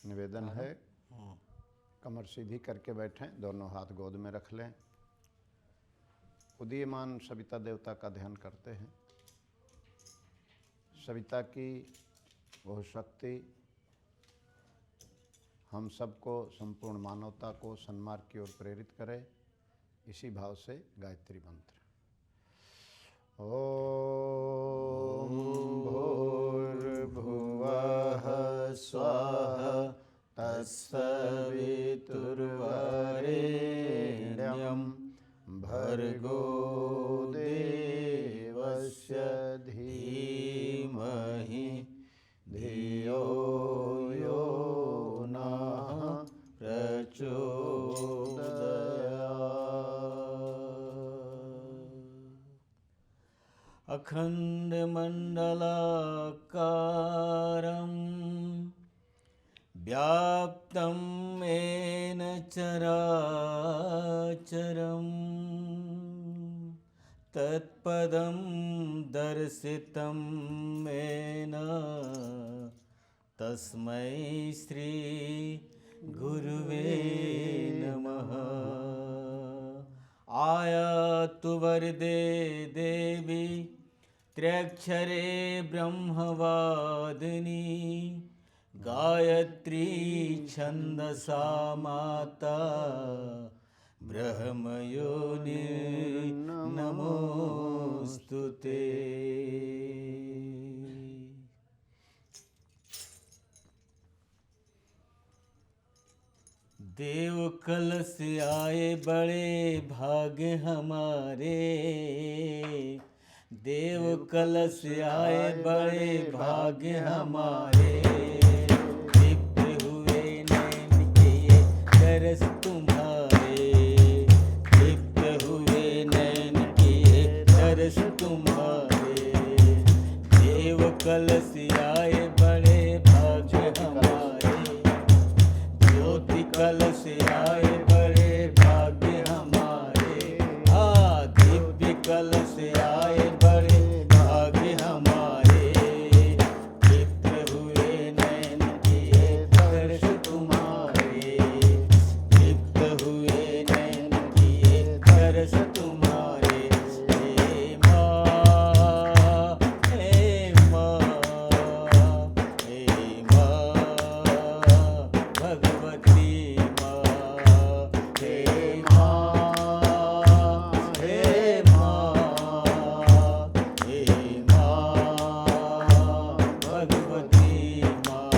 निवेदन है कमर सीधी करके बैठें, दोनों हाथ गोद में रख लें। उदीयमान सविता देवता का ध्यान करते हैं। सविता की वह शक्ति हम सबको, संपूर्ण मानवता को सन्मार्ग की ओर प्रेरित करे। इसी भाव से गायत्री मंत्र। ओम भूर्भुवः स्वः तत्सवितुर्वरेण्यं भर्गो देवस्य धीमहि धियो यो नः प्रचोदयात्। अखण्डमण्डलाकारं व्याप्तं येन चराचरं तत्पदं दर्शितं येन तस्मै श्री गुरुवे नमः। आयातु वरदे देवी त्र्यक्षरे ब्रह्मवादिनी गायत्री छन्दसा माता ब्रह्मयोनि नमोस्तुते। देव कलश आए बड़े भाग्य हमारे, देव कलश आए बड़े भाग्य हमारे। दीप्त हुए नैन के ये दरस तुम्हारे, दीप्त हुए नैन के ये दरस तुम्हारे। देव कलश आए बड़े भाग्य हमारे, ज्योति कलश आए बड़े भाग्य हमारे। दिव्य कलश आए बड़े भाग्य हमारे। दीप्त हुए नैन किए दर्श तुम्हारे, दीप्त हुए नैन किए दर्श तुम्हारे। हे माँ, हे माँ, हे माँ भगवती माँ। हे माँ, हे माँ, हे माँ भगवती माँ।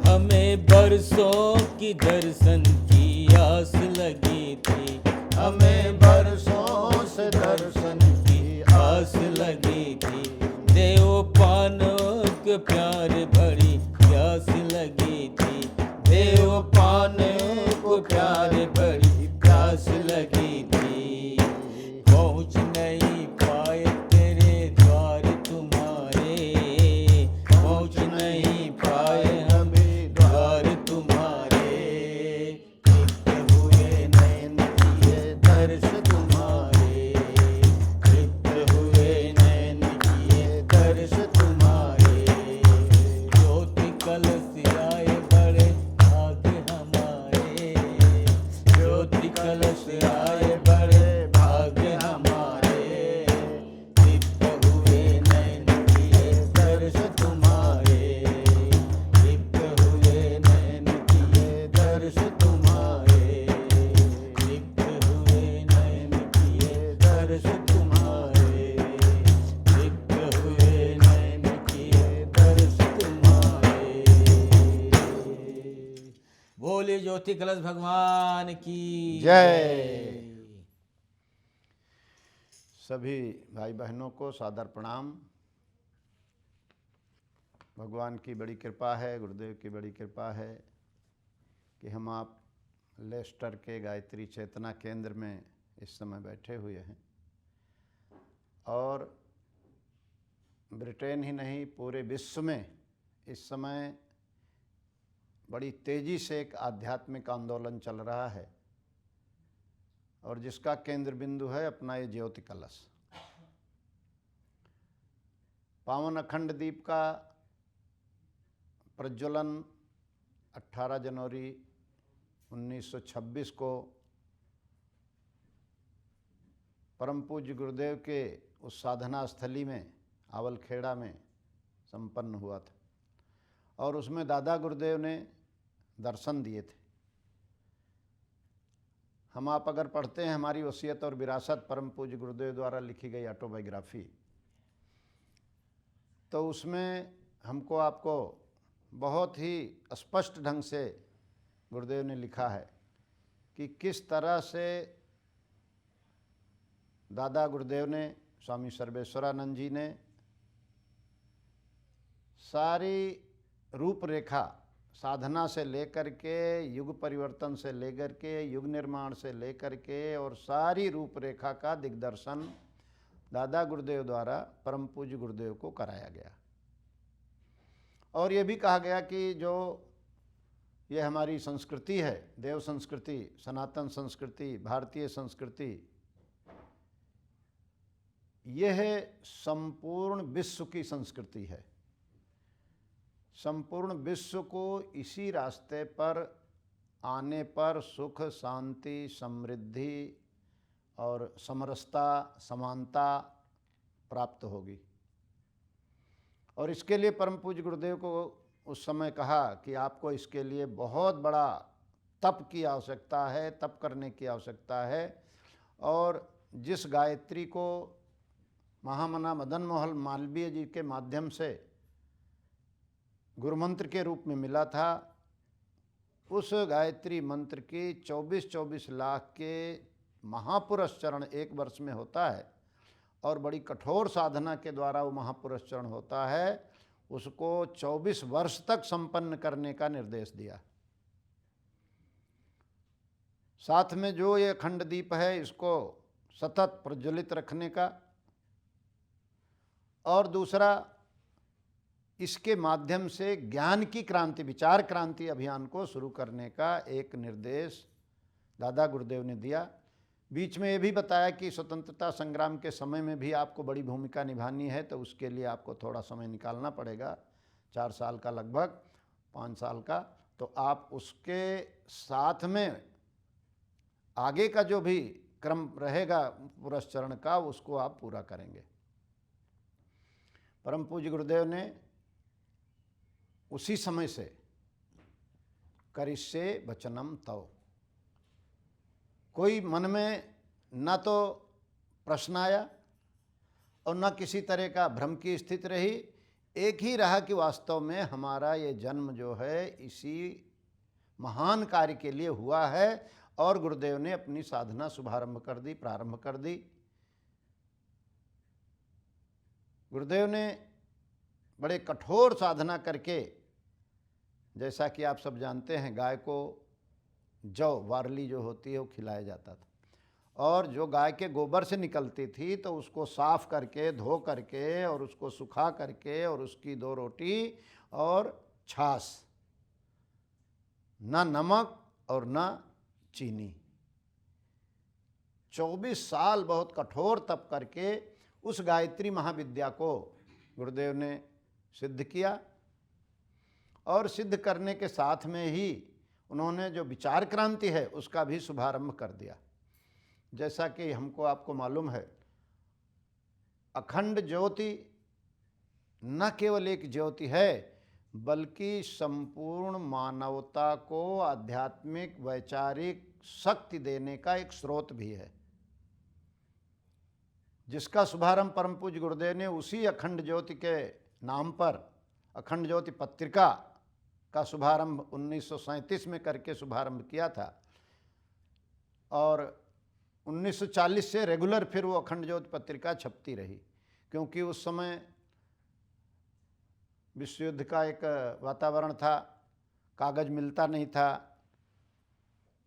हमें बरसों की दर्शन की आस लगी थी, हमें बरसों से दर्शन की आस लगी थी। देव पानों के प्यार भरी प्यास लगी थी, देव पानों को प्यार भरी प्यास लगी थी। पहुँच नहीं पाए तेरे द्वार तुम्हारे, पहुँच नहीं पाए हमें द्वार तुम्हारे। दीप्त हुए नैन किए दर्श तुम्हारे, दीप्त हुए नैन किए दर्श तुम्हारे। ज्योति कलश आए बड़े भाग्य हमारे, ज्योति कलश आए बड़े भाग्य हमारे। दीप्त हुए नैन किए दर्श तुम्हारे, दीप्त हुए नैन किए दर्श तुम्हारे। दीप्त हुए नैन किए दर्श तुम्हारे, दीप्त हुए नैन किए दर्श तुम्हारे। बोले ज्योति कलश भगवान की जय। सभी भाई बहनों को सादर प्रणाम। भगवान की बड़ी कृपा है, गुरुदेव की बड़ी कृपा है कि हम आप लेस्टर के गायत्री चेतना केंद्र में इस समय बैठे हुए हैं और ब्रिटेन ही नहीं पूरे विश्व में इस समय बड़ी तेज़ी से एक आध्यात्मिक आंदोलन चल रहा है और जिसका केंद्र बिंदु है अपना ये ज्योति कलश। पावन अखंड दीप का प्रज्वलन 18 जनवरी 1926 को परम पूज्य गुरुदेव के उस साधना स्थली में आवलखेड़ा में संपन्न हुआ था और उसमें दादा गुरुदेव ने दर्शन दिए थे। हम आप अगर पढ़ते हैं हमारी वसीयत और विरासत परम पूज्य गुरुदेव द्वारा लिखी गई ऑटोबायोग्राफी, तो उसमें हमको आपको बहुत ही स्पष्ट ढंग से गुरुदेव ने लिखा है कि किस तरह से दादा गुरुदेव ने, स्वामी सर्वेश्वरानंद जी ने सारी रूपरेखा साधना से लेकर के, युग परिवर्तन से लेकर के, युग निर्माण से लेकर के और सारी रूपरेखा का दिग्दर्शन दादा गुरुदेव द्वारा परम पूज्य गुरुदेव को कराया गया। और ये भी कहा गया कि जो ये हमारी संस्कृति है, देव संस्कृति, सनातन संस्कृति, भारतीय संस्कृति, यह संपूर्ण विश्व की संस्कृति है। संपूर्ण विश्व को इसी रास्ते पर आने पर सुख, शांति, समृद्धि और समरसता, समानता प्राप्त होगी। और इसके लिए परम पूज्य गुरुदेव को उस समय कहा कि आपको इसके लिए बहुत बड़ा तप की आवश्यकता है, तप करने की आवश्यकता है। और जिस गायत्री को महामना मदन मोहन मालवीय जी के माध्यम से गुरुमंत्र के रूप में मिला था, उस गायत्री मंत्र की 24-24 लाख के महापुरस्चरण एक वर्ष में होता है और बड़ी कठोर साधना के द्वारा वो महापुरस्चरण होता है। उसको 24 वर्ष तक संपन्न करने का निर्देश दिया। साथ में जो ये अखंड दीप है इसको सतत प्रज्वलित रखने का, और दूसरा इसके माध्यम से ज्ञान की क्रांति, विचार क्रांति अभियान को शुरू करने का एक निर्देश दादा गुरुदेव ने दिया। बीच में ये भी बताया कि स्वतंत्रता संग्राम के समय में भी आपको बड़ी भूमिका निभानी है, तो उसके लिए आपको थोड़ा समय निकालना पड़ेगा, 4 साल का, लगभग 5 साल का। तो आप उसके साथ में आगे का जो भी क्रम रहेगा पुरस्चरण का, उसको आप पूरा करेंगे। परम पूज्य गुरुदेव ने उसी समय से करिष्ये वचनम तव, कोई मन में न तो प्रश्न आया और न किसी तरह का भ्रम की स्थिति रही। एक ही रहा कि वास्तव में हमारा ये जन्म जो है इसी महान कार्य के लिए हुआ है। और गुरुदेव ने अपनी साधना शुभारंभ कर दी, प्रारंभ कर दी। गुरुदेव ने बड़े कठोर साधना करके, जैसा कि आप सब जानते हैं, गाय को जौ, वारली जो होती है, वो खिलाया जाता था। और जो गाय के गोबर से निकलती थी तो उसको साफ करके, धो करके और उसको सुखा करके और उसकी 2 रोटी और छाछ, ना नमक और ना चीनी, 24 साल बहुत कठोर तप करके उस गायत्री महाविद्या को गुरुदेव ने सिद्ध किया। और सिद्ध करने के साथ में ही उन्होंने जो विचार क्रांति है उसका भी शुभारंभ कर दिया। जैसा कि हमको आपको मालूम है, अखंड ज्योति न केवल एक ज्योति है, बल्कि संपूर्ण मानवता को आध्यात्मिक वैचारिक शक्ति देने का एक स्रोत भी है, जिसका शुभारंभ परम पूज्य गुरुदेव ने उसी अखंड ज्योति के नाम पर अखंड ज्योति पत्रिका का शुभारंभ 1937 में करके शुभारंभ किया था। और 1940 से रेगुलर फिर वो अखंड ज्योति पत्रिका छपती रही, क्योंकि उस समय विश्व युद्ध का एक वातावरण था, कागज़ मिलता नहीं था।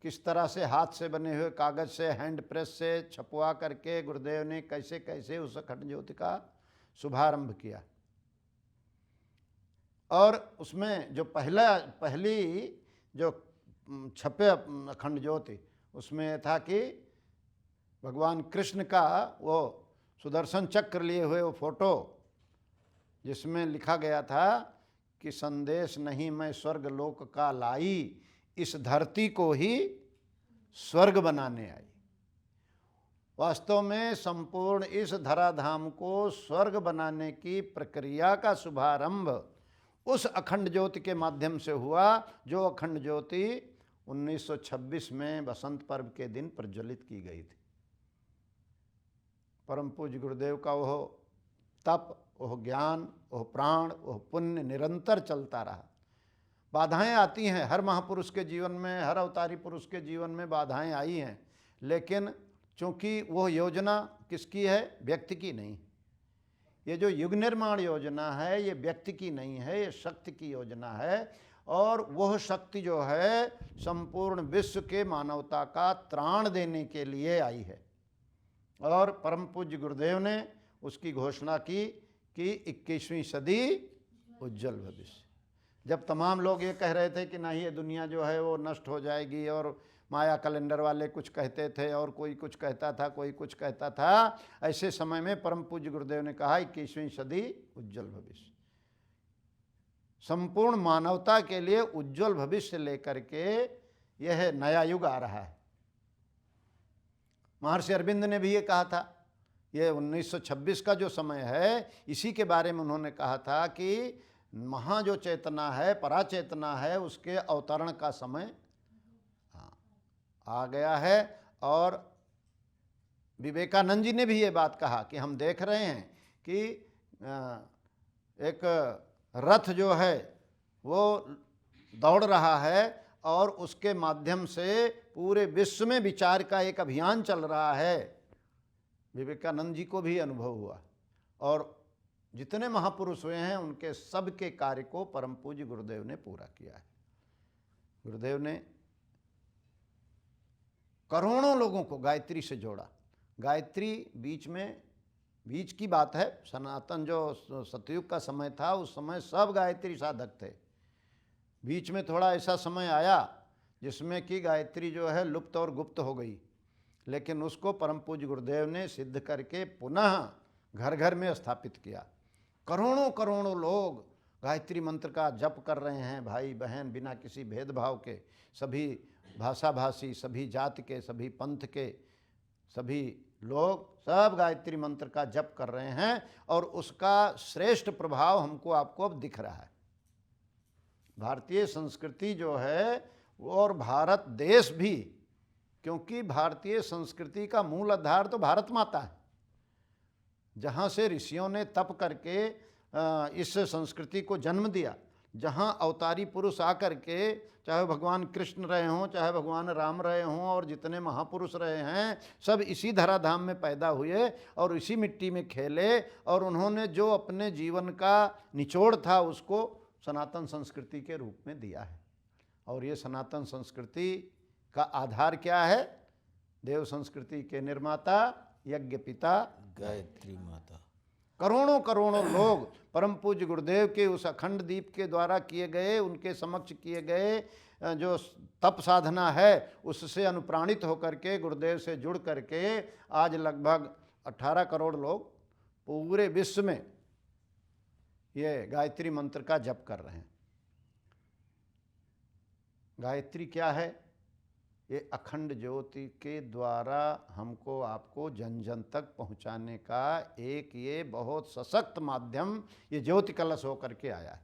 किस तरह से हाथ से बने हुए कागज़ से, हैंड प्रेस से छपवा करके गुरुदेव ने कैसे कैसे उस अखंड ज्योति का शुभारंभ किया। और उसमें जो पहली जो छपे अखंड ज्योति, उसमें था कि भगवान कृष्ण का वो सुदर्शन चक्र लिए हुए वो फोटो जिसमें लिखा गया था कि संदेश नहीं मैं स्वर्ग लोक का लाई, इस धरती को ही स्वर्ग बनाने आई। वास्तव में संपूर्ण इस धराधाम को स्वर्ग बनाने की प्रक्रिया का शुभारंभ उस अखंड ज्योति के माध्यम से हुआ, जो अखंड ज्योति 1926 में बसंत पर्व के दिन प्रज्वलित की गई थी। परम पूज्य गुरुदेव का वह तप, वह ज्ञान, वह प्राण, वह पुण्य निरंतर चलता रहा। बाधाएं आती हैं, हर महापुरुष के जीवन में, हर अवतारी पुरुष के जीवन में बाधाएं आई हैं, लेकिन चूंकि वह योजना किसकी है? व्यक्ति की नहीं। ये जो युग निर्माण योजना है ये व्यक्ति की नहीं है, ये शक्ति की योजना है। और वह शक्ति जो है संपूर्ण विश्व के मानवता का त्राण देने के लिए आई है। और परम पूज्य गुरुदेव ने उसकी घोषणा की कि 21वीं सदी उज्जवल भविष्य। जब तमाम लोग ये कह रहे थे कि नहीं ये दुनिया जो है वो नष्ट हो जाएगी, और माया कैलेंडर वाले कुछ कहते थे और कोई कुछ कहता था, कोई कुछ कहता था, ऐसे समय में परम पूज्य गुरुदेव ने कहा 21वीं सदी उज्जवल भविष्य। संपूर्ण मानवता के लिए उज्जवल भविष्य लेकर के यह नया युग आ रहा है। महर्षि अरविंद ने भी ये कहा था, ये 1926 का जो समय है इसी के बारे में उन्होंने कहा था कि महा जो चेतना है, पराचेतना है, उसके अवतरण का समय आ गया है। और विवेकानंद जी ने भी ये बात कहा कि हम देख रहे हैं कि एक रथ जो है वो दौड़ रहा है और उसके माध्यम से पूरे विश्व में विचार का एक अभियान चल रहा है। विवेकानंद जी को भी अनुभव हुआ, और जितने महापुरुष हुए हैं उनके सब के कार्य को परम पूज्य गुरुदेव ने पूरा किया है। गुरुदेव ने करोड़ों लोगों को गायत्री से जोड़ा। गायत्री बीच की बात है, सनातन जो सतयुग का समय था उस समय सब गायत्री साधक थे। बीच में थोड़ा ऐसा समय आया जिसमें कि गायत्री जो है लुप्त और गुप्त हो गई, लेकिन उसको परम पूज्य गुरुदेव ने सिद्ध करके पुनः घर घर में स्थापित किया। करोड़ों करोड़ों लोग गायत्री मंत्र का जप कर रहे हैं, भाई बहन, बिना किसी भेदभाव के, सभी भाषा भाषी, सभी जाति के, सभी पंथ के, सभी लोग सब गायत्री मंत्र का जप कर रहे हैं, और उसका श्रेष्ठ प्रभाव हमको आपको अब दिख रहा है। भारतीय संस्कृति जो है और भारत देश भी, क्योंकि भारतीय संस्कृति का मूल आधार तो भारत माता है, जहाँ से ऋषियों ने तप करके इस संस्कृति को जन्म दिया, जहाँ अवतारी पुरुष आकर के, चाहे भगवान कृष्ण रहे हों, चाहे भगवान राम रहे हों, और जितने महापुरुष रहे हैं सब इसी धराधाम में पैदा हुए और इसी मिट्टी में खेले, और उन्होंने जो अपने जीवन का निचोड़ था उसको सनातन संस्कृति के रूप में दिया है। और ये सनातन संस्कृति का आधार क्या है? देव संस्कृति के निर्माता, यज्ञ पिता, गायत्री माता। करोड़ों करोड़ों लोग परम पूज्य गुरुदेव के उस अखंड दीप के द्वारा किए गए, उनके समक्ष किए गए जो तप साधना है उससे अनुप्राणित होकर के, गुरुदेव से जुड़ करके आज लगभग 18 करोड़ लोग पूरे विश्व में ये गायत्री मंत्र का जप कर रहे हैं। गायत्री क्या है? ये अखंड ज्योति के द्वारा हमको आपको जन जन तक पहुंचाने का एक ये बहुत सशक्त माध्यम ये ज्योति कलश होकर के आया है।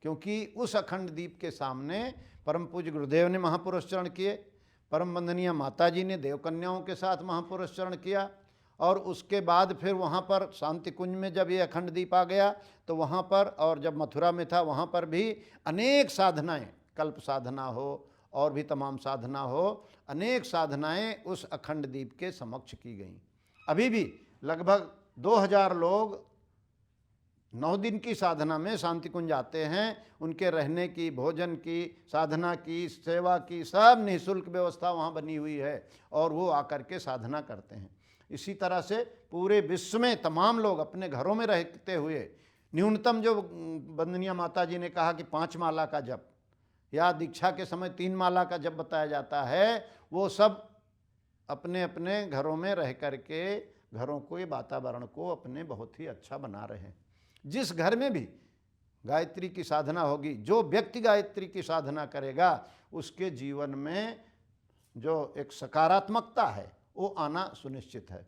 क्योंकि उस अखंड दीप के सामने परम पूज्य गुरुदेव ने महापुरुष चरण किए, परम वंदनीय माता जी ने देव कन्याओं के साथ महापुरुष चरण किया, और उसके बाद फिर वहाँ पर शांति कुंज में जब ये अखंड दीप आ गया तो वहाँ पर, और जब मथुरा में था वहाँ पर भी अनेक साधनाएं, कल्प साधना हो और भी तमाम साधना हो, अनेक साधनाएं उस अखंड दीप के समक्ष की गईं। अभी भी लगभग 2000 लोग 9 दिन की साधना में शांति कुंज आते हैं। उनके रहने की, भोजन की, साधना की, सेवा की सब निःशुल्क व्यवस्था वहाँ बनी हुई है, और वो आकर के साधना करते हैं। इसी तरह से पूरे विश्व में तमाम लोग अपने घरों में रहते हुए न्यूनतम, जो वंदनीय माता जी ने कहा कि 5 माला का जप, या दीक्षा के समय 3 माला का जप बताया जाता है, वो सब अपने अपने घरों में रह करके घरों को, ये वातावरण को अपने बहुत ही अच्छा बना रहे हैं। जिस घर में भी गायत्री की साधना होगी, जो व्यक्ति गायत्री की साधना करेगा, उसके जीवन में जो एक सकारात्मकता है वो आना सुनिश्चित है।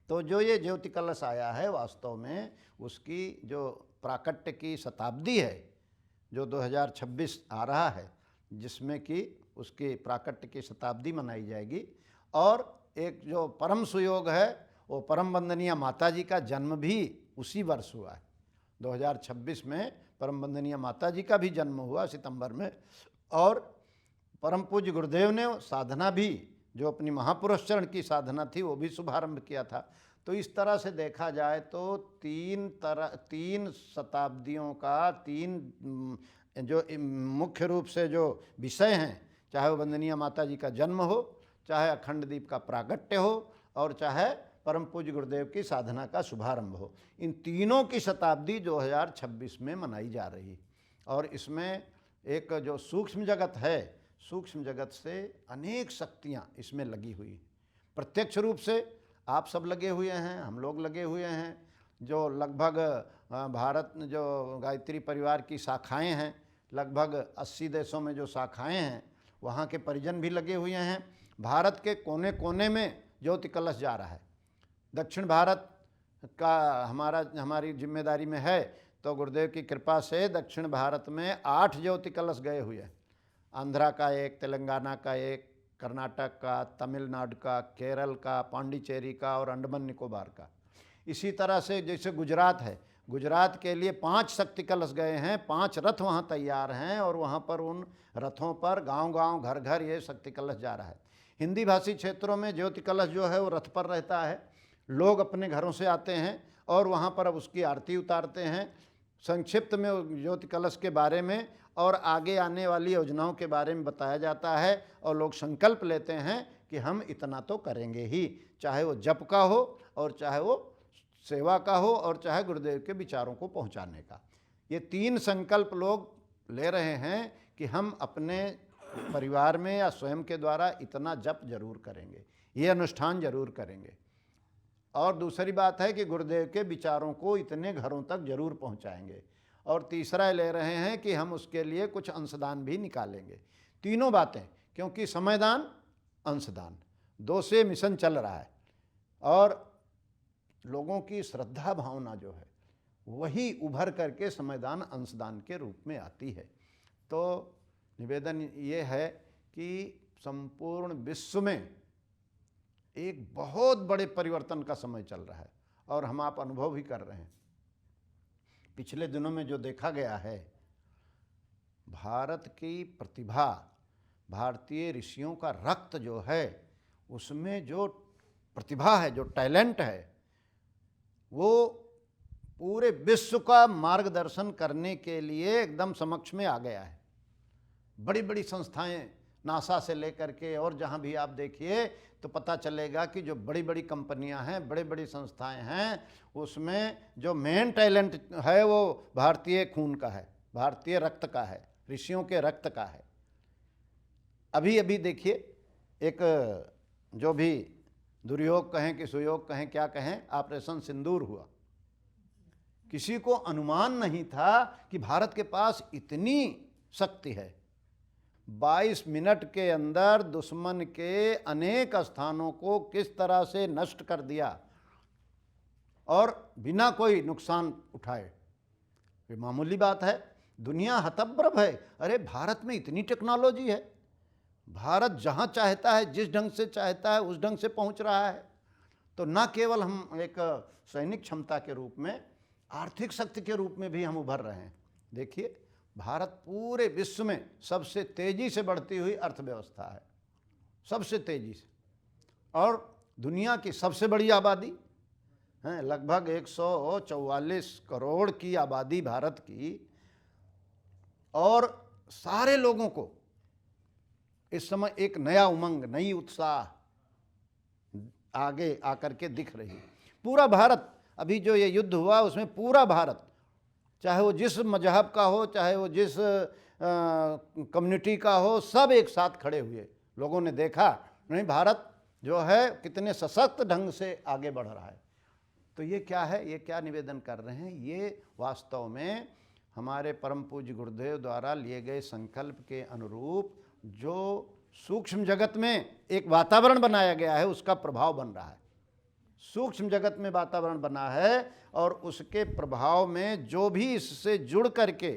तो जो ये ज्योति कलश आया है, वास्तव में उसकी जो प्राकट्य की शताब्दी है, जो 2026 आ रहा है, जिसमें कि उसकी प्राकट्य की शताब्दी मनाई जाएगी। और एक जो परम सुयोग है, वो परम वंदनीय माता जी का जन्म भी उसी वर्ष हुआ है। 2026 में परम वंदनीय माता जी का भी जन्म हुआ सितंबर में। और परम पूज्य गुरुदेव ने साधना भी, जो अपनी महापुरुष चरण की साधना थी, वो भी शुभारंभ किया था। तो इस तरह से देखा जाए तो तीन शताब्दियों का तीन जो मुख्य रूप से जो विषय हैं, चाहे वो वंदनीय माता जी का जन्म हो, चाहे अखंड दीप का प्रागट्य हो, और चाहे परम पूज्य गुरुदेव की साधना का शुभारंभ हो, इन तीनों की शताब्दी 2026 में मनाई जा रही। और इसमें एक जो सूक्ष्म जगत है, सूक्ष्म जगत से अनेक शक्तियाँ इसमें लगी हुई। प्रत्यक्ष रूप से आप सब लगे हुए हैं, हम लोग लगे हुए हैं, जो लगभग भारत जो गायत्री परिवार की शाखाएं हैं, लगभग 80 देशों में जो शाखाएं हैं, वहाँ के परिजन भी लगे हुए हैं। भारत के कोने कोने में ज्योति कलश जा रहा है। दक्षिण भारत का हमारी जिम्मेदारी में है, तो गुरुदेव की कृपा से दक्षिण भारत में 8 ज्योति कलश गए हुए हैं। आंध्रा का एक, तेलंगाना का एक, कर्नाटक का, तमिलनाडु का, केरल का, पांडिचेरी का और अंडमान निकोबार का। इसी तरह से जैसे गुजरात है, गुजरात के लिए 5 शक्ति कलश गए हैं, 5 रथ वहाँ तैयार हैं, और वहाँ पर उन रथों पर गांव-गांव, घर-घर ये शक्ति कलश जा रहा है। हिंदी भाषी क्षेत्रों में ज्योति कलश जो है वो रथ पर रहता है। लोग अपने घरों से आते हैं और वहाँ पर अब उसकी आरती उतारते हैं। संक्षिप्त में ज्योति कलश के बारे में और आगे आने वाली योजनाओं के बारे में बताया जाता है, और लोग संकल्प लेते हैं कि हम इतना तो करेंगे ही, चाहे वो जप का हो, और चाहे वो सेवा का हो, और चाहे गुरुदेव के विचारों को पहुंचाने का। ये 3 संकल्प लोग ले रहे हैं कि हम अपने परिवार में या स्वयं के द्वारा इतना जप जरूर करेंगे, ये अनुष्ठान जरूर करेंगे। और दूसरी बात है कि गुरुदेव के विचारों को इतने घरों तक जरूर पहुंचाएंगे। और तीसरा ले रहे हैं कि हम उसके लिए कुछ अंशदान भी निकालेंगे। तीनों बातें, क्योंकि समयदान, अंशदान, 2 से मिशन चल रहा है। और लोगों की श्रद्धा भावना जो है वही उभर करके समयदान, अंशदान के रूप में आती है। तो निवेदन ये है कि संपूर्ण विश्व में एक बहुत बड़े परिवर्तन का समय चल रहा है, और हम आप अनुभव भी कर रहे हैं। पिछले दिनों में जो देखा गया है, भारत की प्रतिभा, भारतीय ऋषियों का रक्त जो है, उसमें जो प्रतिभा है, जो टैलेंट है, वो पूरे विश्व का मार्गदर्शन करने के लिए एकदम समक्ष में आ गया है। बड़ी बड़ी संस्थाएं, नासा से लेकर के और जहां भी आप देखिए तो पता चलेगा कि जो बड़ी बड़ी कंपनियां हैं, बड़ी बड़ी संस्थाएं हैं, उसमें जो मेन टैलेंट है वो भारतीय खून का है, भारतीय रक्त का है, ऋषियों के रक्त का है। अभी अभी देखिए, एक जो भी दुर्योग कहें कि सुयोग कहें, क्या कहें, ऑपरेशन सिंदूर हुआ। किसी को अनुमान नहीं था कि भारत के पास इतनी शक्ति है। 22 मिनट के अंदर दुश्मन के अनेक स्थानों को किस तरह से नष्ट कर दिया, और बिना कोई नुकसान उठाए। ये मामूली बात है, दुनिया हतप्रभ है। अरे भारत में इतनी टेक्नोलॉजी है, भारत जहाँ चाहता है, जिस ढंग से चाहता है, उस ढंग से पहुँच रहा है। तो न केवल हम एक सैनिक क्षमता के रूप में, आर्थिक शक्ति के रूप में भी हम उभर रहे हैं। देखिए, भारत पूरे विश्व में सबसे तेजी से बढ़ती हुई अर्थव्यवस्था है, सबसे तेजी से, और दुनिया की सबसे बड़ी आबादी है। लगभग 144 करोड़ की आबादी भारत की, और सारे लोगों को इस समय एक नया उमंग, नई उत्साह आगे आकर के दिख रही है। पूरा भारत, अभी जो ये युद्ध हुआ उसमें पूरा भारत, चाहे वो जिस मजहब का हो, चाहे वो जिस कम्युनिटी का हो, सब एक साथ खड़े हुए। लोगों ने देखा नहीं, भारत जो है कितने सशक्त ढंग से आगे बढ़ रहा है। तो ये क्या है, ये क्या निवेदन कर रहे हैं? ये वास्तव में हमारे परम पूज्य गुरुदेव द्वारा लिए गए संकल्प के अनुरूप जो सूक्ष्म जगत में एक वातावरण बनाया गया है उसका प्रभाव बन रहा है। सूक्ष्म जगत में वातावरण बना है और उसके प्रभाव में जो भी इससे जुड़ करके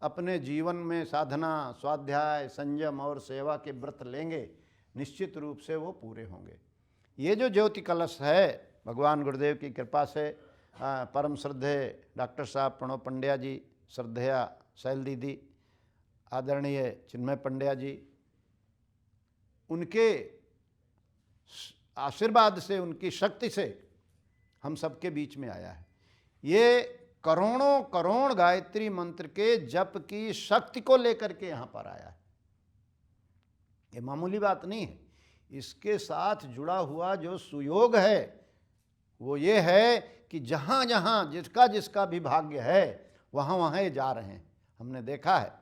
अपने जीवन में साधना, स्वाध्याय, संयम और सेवा के व्रत लेंगे, निश्चित रूप से वो पूरे होंगे। ये जो ज्योति कलश है, भगवान गुरुदेव की कृपा से परम श्रद्धेय डॉक्टर साहब प्रणव पंड्या जी, श्रद्धेया शैल दीदी, आदरणीय चिन्मय पंड्या जी, उनके आशीर्वाद से, उनकी शक्ति से हम सबके बीच में आया है। ये करोड़ों करोड़ गायत्री मंत्र के जप की शक्ति को लेकर के यहाँ पर आया है। ये मामूली बात नहीं है। इसके साथ जुड़ा हुआ जो सुयोग है वो ये है कि जहाँ जहाँ जिसका जिसका भी भाग्य है वहाँ वहाँ ये जा रहे हैं। हमने देखा है,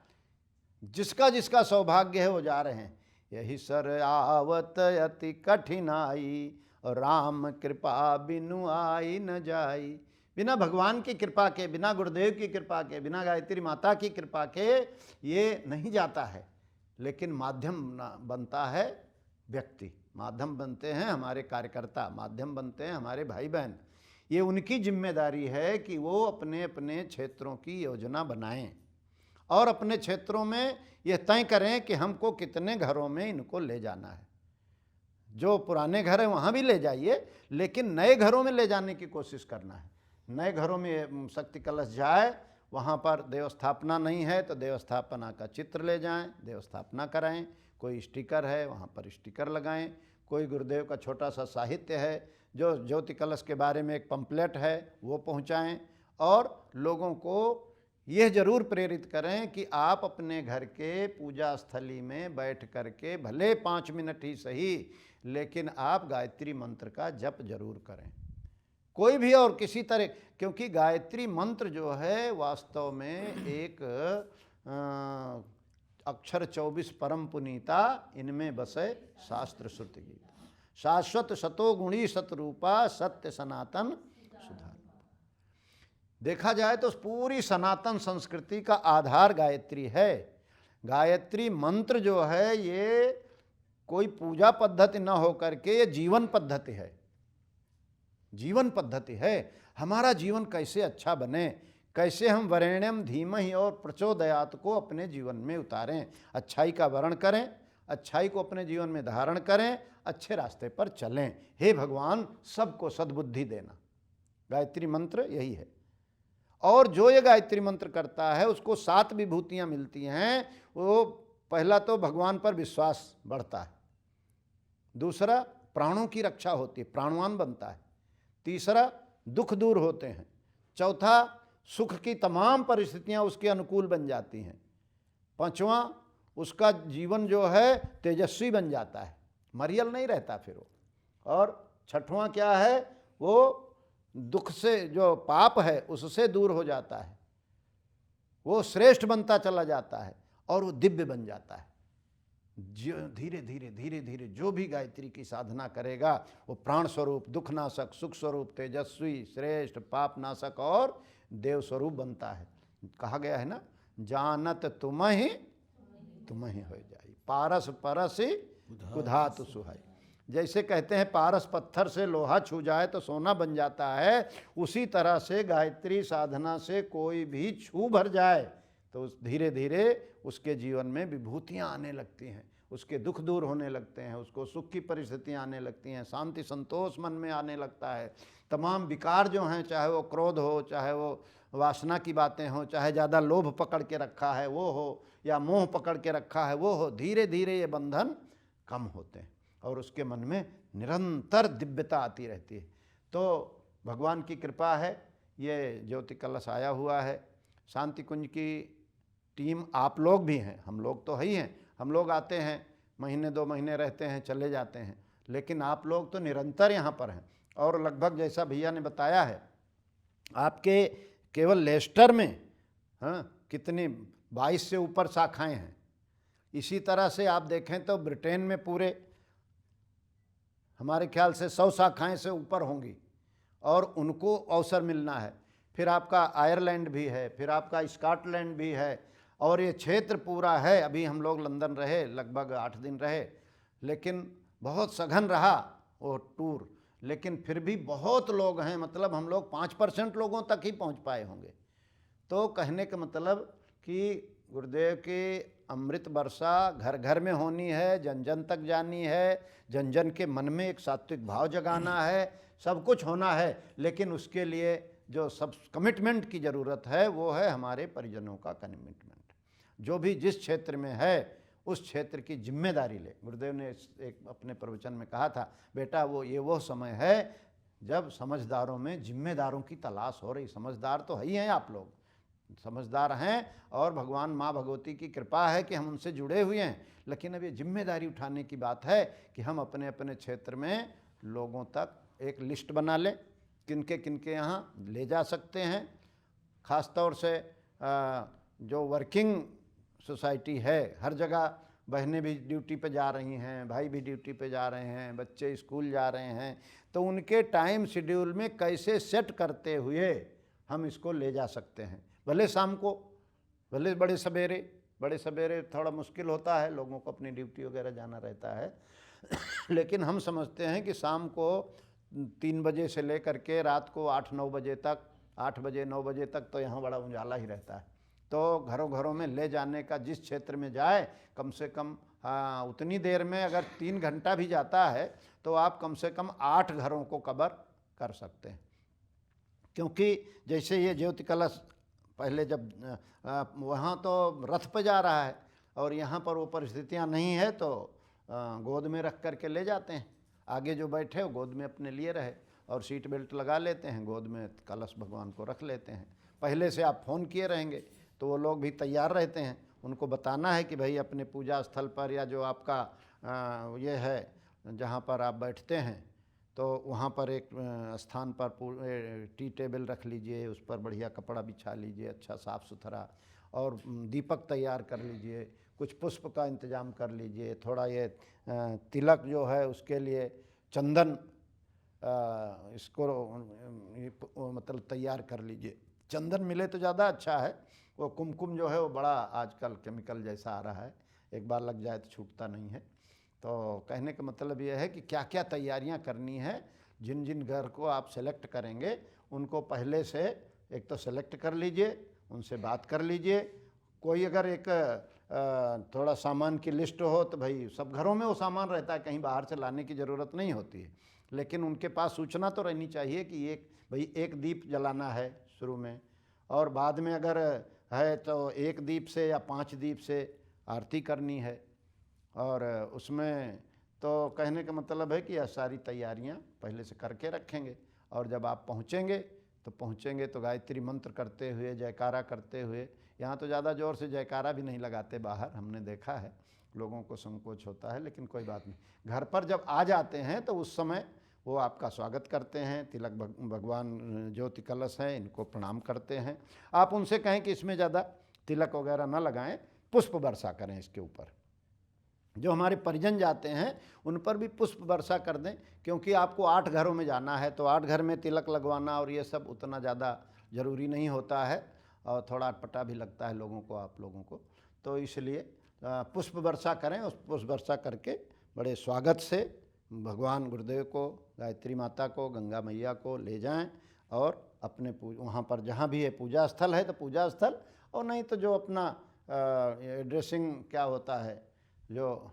जिसका जिसका सौभाग्य है वो जा रहे हैं। यही सर आवत अति कठिनाई, राम कृपा बिनु आई न जाई। बिना भगवान की कृपा के, बिना गुरुदेव की कृपा के, बिना गायत्री माता की कृपा के ये नहीं जाता है। लेकिन माध्यम बनता है व्यक्ति, माध्यम बनते हैं हमारे कार्यकर्ता, माध्यम बनते हैं हमारे भाई बहन। ये उनकी जिम्मेदारी है कि वो अपने अपने क्षेत्रों की योजना बनाएं और अपने क्षेत्रों में ये तय करें कि हमको कितने घरों में इनको ले जाना है। जो पुराने घर हैं वहाँ भी ले जाइए, लेकिन नए घरों में ले जाने की कोशिश करना है। नए घरों में शक्ति कलश जाए, वहाँ पर देवस्थापना नहीं है तो देवस्थापना का चित्र ले जाएं, देवस्थापना कराएं। कोई स्टिकर है वहाँ पर स्टिकर लगाएं। कोई गुरुदेव का छोटा सा साहित्य है, जो ज्योति कलश के बारे में एक पंपलेट है, वो पहुँचाएँ। और लोगों को यह जरूर प्रेरित करें कि आप अपने घर के पूजा स्थली में बैठ करके भले 5 मिनट ही सही, लेकिन आप गायत्री मंत्र का जप जरूर करें, कोई भी और किसी तरह। क्योंकि गायत्री मंत्र जो है वास्तव में एक अक्षर 24 परम पुनीता, इनमें बसे शास्त्र श्रुति गीता। शाश्वत शतो गुणी शतरूपा, सत्य सनातन सुधा। देखा जाए तो पूरी सनातन संस्कृति का आधार गायत्री है। गायत्री मंत्र जो है ये कोई पूजा पद्धति न होकर के ये जीवन पद्धति है, जीवन पद्धति है। हमारा जीवन कैसे अच्छा बने, कैसे हम वरेण्यम धीमहि और प्रचोदयात को अपने जीवन में उतारें, अच्छाई का वर्ण करें, अच्छाई को अपने जीवन में धारण करें, अच्छे रास्ते पर चलें। हे भगवान सबको सद्बुद्धि देना, गायत्री मंत्र यही है। और जो ये गायत्री मंत्र करता है उसको 7 विभूतियाँ मिलती हैं। वो पहला तो भगवान पर विश्वास बढ़ता है, दूसरा प्राणों की रक्षा होती है, प्राणवान बनता है, तीसरा दुख दूर होते हैं, चौथा सुख की तमाम परिस्थितियाँ उसके अनुकूल बन जाती हैं, पांचवा उसका जीवन जो है तेजस्वी बन जाता है, मरियल नहीं रहता फिर वो, और छठवां क्या है, वो दुख से जो पाप है उससे दूर हो जाता है, वो श्रेष्ठ बनता चला जाता है और वो दिव्य बन जाता है। धीरे धीरे धीरे धीरे जो भी गायत्री की साधना करेगा वो प्राण स्वरूप, दुखनाशक, सुख स्वरूप, तेजस्वी, श्रेष्ठ, पाप नाशक और देव स्वरूप बनता है। कहा गया है ना, जानत तुम ही हो जाई, पारस परस कुधातु सुहाई। जैसे कहते हैं पारस पत्थर से लोहा छू जाए तो सोना बन जाता है, उसी तरह से गायत्री साधना से कोई भी छू भर जाए तो धीरे धीरे उसके जीवन में विभूतियाँ आने लगती हैं, उसके दुख दूर होने लगते हैं, उसको सुख की परिस्थितियाँ आने लगती हैं, शांति संतोष मन में आने लगता है। तमाम विकार जो हैं, चाहे वो क्रोध हो, चाहे वो वासना की बातें हो, चाहे ज़्यादा लोभ पकड़ के रखा है वो हो, या मोह पकड़ के रखा है वो हो, धीरे धीरे ये बंधन कम होते हैं और उसके मन में निरंतर दिव्यता आती रहती है। तो भगवान की कृपा है, ये ज्योति कलश आया हुआ है। शांति कुंज की टीम आप लोग भी हैं, हम लोग तो है ही हैं, हम लोग आते हैं, महीने 2 महीने रहते हैं, चले जाते हैं, लेकिन आप लोग तो निरंतर यहाँ पर हैं। और लगभग जैसा भैया ने बताया है, आपके केवल लेस्टर में कितनी 22 से ऊपर शाखाएं हैं। इसी तरह से आप देखें तो ब्रिटेन में पूरे हमारे ख्याल से 100 शाखाएं से ऊपर होंगी, और उनको अवसर मिलना है। फिर आपका आयरलैंड भी है, फिर आपका स्कॉटलैंड भी है, और ये क्षेत्र पूरा है। अभी हम लोग लंदन रहे, लगभग 8 दिन रहे, लेकिन बहुत सघन रहा वो टूर, लेकिन फिर भी बहुत लोग हैं, मतलब हम लोग 5% लोगों तक ही पहुंच पाए होंगे। तो कहने का मतलब कि गुरुदेव की अमृत वर्षा घर घर में होनी है, जन जन तक जानी है, जन जन के मन में एक सात्विक भाव जगाना है, सब कुछ होना है। लेकिन उसके लिए जो सब कमिटमेंट की ज़रूरत है वो है हमारे परिजनों का कमिटमेंट। जो भी जिस क्षेत्र में है उस क्षेत्र की जिम्मेदारी ले। गुरुदेव ने एक अपने प्रवचन में कहा था, बेटा वो समय है जब समझदारों में जिम्मेदारों की तलाश हो रही। समझदार तो है ही हैं, आप लोग समझदार हैं, और भगवान माँ भगवती की कृपा है कि हम उनसे जुड़े हुए हैं। लेकिन अब ये जिम्मेदारी उठाने की बात है कि हम अपने अपने क्षेत्र में लोगों तक एक लिस्ट बना लें, किनके यहाँ ले जा सकते हैं। ख़ास तौर से जो वर्किंग सोसाइटी है, हर जगह बहनें भी ड्यूटी पे जा रही हैं, भाई भी ड्यूटी पे जा रहे हैं, बच्चे स्कूल जा रहे हैं, तो उनके टाइम शेड्यूल में कैसे सेट करते हुए हम इसको ले जा सकते हैं। भले शाम को, भले बड़े सवेरे थोड़ा मुश्किल होता है, लोगों को अपनी ड्यूटी वगैरह जाना रहता है लेकिन हम समझते हैं कि शाम को 3 बजे से लेकर के रात को 8-9 बजे तक, 8 बजे 9 बजे तक तो यहाँ बड़ा उजाला ही रहता है। तो घरों घरों में ले जाने का, जिस क्षेत्र में जाए कम से कम उतनी देर में, अगर 3 घंटा भी जाता है तो आप कम से कम 8 घरों को कवर कर सकते हैं। क्योंकि जैसे ये ज्योति कलश पहले जब वहाँ तो रथ पे जा रहा है और यहाँ पर वो परिस्थितियाँ नहीं है, तो गोद में रख कर के ले जाते हैं। आगे जो बैठे वो गोद में अपने लिए रहे और सीट बेल्ट लगा लेते हैं, गोद में कलश भगवान को रख लेते हैं। पहले से आप फ़ोन किए रहेंगे तो वो लोग भी तैयार रहते हैं। उनको बताना है कि भाई अपने पूजा स्थल पर या जो आपका ये है जहाँ पर आप बैठते हैं, तो वहाँ पर एक स्थान पर टी टेबल रख लीजिए, उस पर बढ़िया कपड़ा बिछा लीजिए, अच्छा साफ़ सुथरा, और दीपक तैयार कर लीजिए, कुछ पुष्प का इंतज़ाम कर लीजिए, थोड़ा ये तिलक जो है उसके लिए चंदन इसको मतलब तैयार कर लीजिए। चंदन मिले तो ज़्यादा अच्छा है, वो कुमकुम जो है वो बड़ा आजकल केमिकल जैसा आ रहा है, एक बार लग जाए तो छूटता नहीं है। तो कहने का मतलब ये है कि क्या क्या तैयारियां करनी है। जिन जिन घर को आप सेलेक्ट करेंगे उनको पहले से एक तो सेलेक्ट कर लीजिए, उनसे बात कर लीजिए। कोई अगर एक थोड़ा सामान की लिस्ट हो तो भाई सब घरों में वो सामान रहता है, कहीं बाहर से लाने की ज़रूरत नहीं होती है, लेकिन उनके पास सूचना तो रहनी चाहिए कि एक दीप जलाना है शुरू में, और बाद में अगर है तो 1 दीप से या 5 दीप से आरती करनी है। और उसमें तो कहने का मतलब है कि यह सारी तैयारियां पहले से करके रखेंगे, और जब आप पहुंचेंगे तो गायत्री मंत्र करते हुए, जयकारा करते हुए, यहाँ तो ज़्यादा ज़ोर से जयकारा भी नहीं लगाते बाहर, हमने देखा है, लोगों को संकोच होता है, लेकिन कोई बात नहीं। घर पर जब आ जाते हैं तो उस समय वो आपका स्वागत करते हैं। तिलक भगवान ज्योति कलश हैं, इनको प्रणाम करते हैं। आप उनसे कहें कि इसमें ज़्यादा तिलक वगैरह ना लगाएं, पुष्प वर्षा करें इसके ऊपर। जो हमारे परिजन जाते हैं उन पर भी पुष्प वर्षा कर दें, क्योंकि आपको 8 घरों में जाना है, तो 8 घर में तिलक लगवाना और ये सब उतना ज़्यादा ज़रूरी नहीं होता है, और थोड़ा अटपटा भी लगता है लोगों को, आप लोगों को। तो इसलिए पुष्प वर्षा करें, उस पुष्प वर्षा करके बड़े स्वागत से भगवान गुरुदेव को, गायत्री माता को, गंगा मैया को ले जाएं, और अपने वहाँ पर जहाँ भी है पूजा स्थल है तो पूजा स्थल, और नहीं तो जो अपना ड्रेसिंग क्या होता है, जो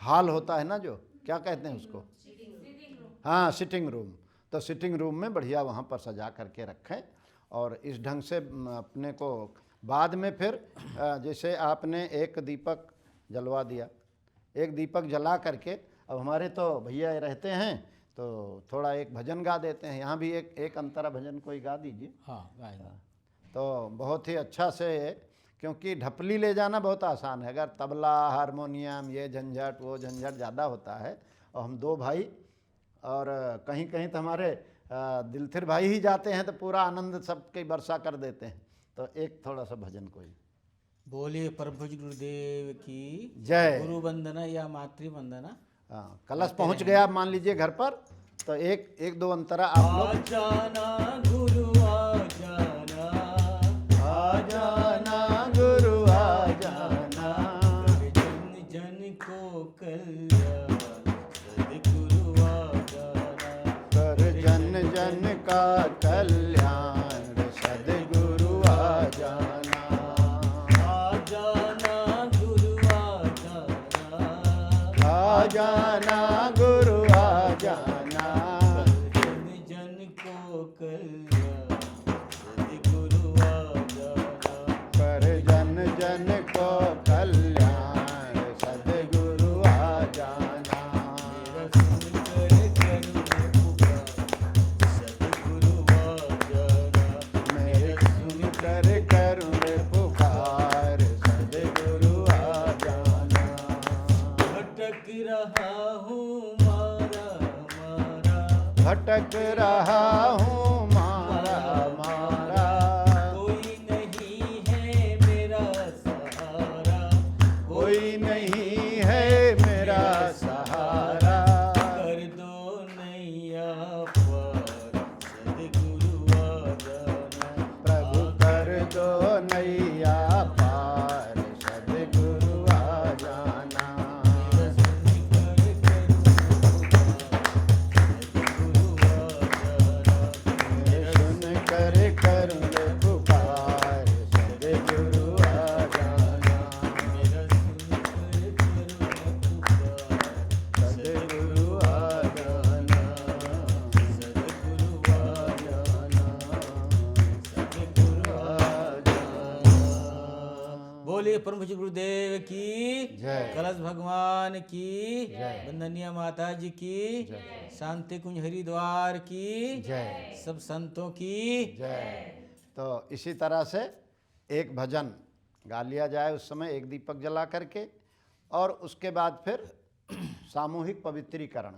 हॉल होता है ना, जो क्या कहते हैं उसको, हाँ सिटिंग रूम, तो सिटिंग रूम में बढ़िया वहाँ पर सजा करके रखें। और इस ढंग से अपने को बाद में फिर जैसे आपने एक दीपक जलवा दिया, एक दीपक जला करके, अब हमारे तो भैया रहते हैं तो थोड़ा एक भजन गा देते हैं। यहाँ भी एक अंतरा भजन कोई गा दीजिए। हाँ गाएंगे। तो बहुत ही अच्छा से, क्योंकि ढपली ले जाना बहुत आसान है, अगर तबला हारमोनियम ये झंझट वो झंझट ज़्यादा होता है। और हम 2 भाई, और कहीं कहीं तो हमारे दिलथिर भाई ही जाते हैं तो पूरा आनंद सबके वर्षा कर देते हैं। तो एक थोड़ा सा भजन कोई। बोलिए प्रभु गुरुदेव की जय। गुरु वंदना या मातृ वंदना। हाँ, कलश पहुंच गया मान लीजिए घर पर, तो एक दो अंतरा आप आ लोग। जाना गुरु आ जाना, आ जाना गुरु आ जाना, कर जन जन को कल्याण, सद्गुरु आ जाना। कर जन जन का कल्याण, सद्गुरु आ जाना। आ जाना गुरु आ जाना, आ जाना गुरु आ जाना, जन जन को कल्याण, सद्गुरु आ जाना। कर जन जन को कल्याण, सद्गुरु आ जाना। मेरा सुन कर करुण पुकार, सद्गुरु आ जाना। मेरे सुन कर करुण पुकार, सद्गुरु आ जाना। भटक रहा हूँ मारा मारा, भटक रहा हूँ मारा मारा, कोई नहीं है मेरा सहारा, कोई नहीं है मेरा सहारा। कर दो नैया पार, सद्गुरु आ जाना। प्रभु कर दो नैया पार, सद्गुरु आ जाना। मेरा सुन कर करुण पुकार, सद्गुरु आ जाना। मेरे सुन कर करुण पुकार, मेरा सुन कर सद्गुरु आ जाना। सद्गुरु आ जाना, सद्गुरु आ जाना। बोलिए परम पूज्य गुरुदेव की जय। कलश भगवान की जय। वंदनीय माता जी की जय। शांति कुंज हरिद्वार की जय सब संतों की जय। तो इसी तरह से एक भजन गा लिया जाए उस समय एक दीपक जला करके, और उसके बाद फिर सामूहिक पवित्रीकरण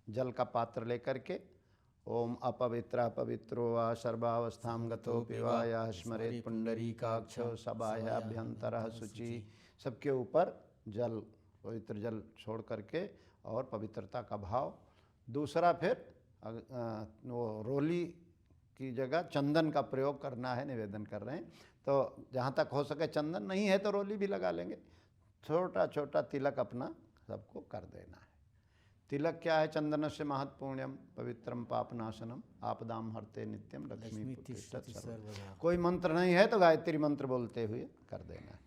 जल का पात्र लेकर के। ओम अपवित्र पवित्रो वा सर्वावस्थां गतोऽपि वा यः स्मरेत् पुंडरीकाक्षो सबाह्याभ्यन्तरः शुचि। सबके ऊपर जल, पवित्र जल छोड़ करके और पवित्रता का भाव। दूसरा फिर वो रोली की जगह चंदन का प्रयोग करना है, निवेदन कर रहे हैं। तो जहाँ तक हो सके चंदन, नहीं है तो रोली भी लगा लेंगे। छोटा छोटा तिलक अपना सबको कर देना है। तिलक क्या है? चंदन से महत्पुण्यम पवित्रम पापनाशनम आपदाम हरते नित्यम लक्ष्मी प्रतिष्ठित सर्वदा। कोई मंत्र नहीं है तो गायत्री मंत्र बोलते हुए कर देना है।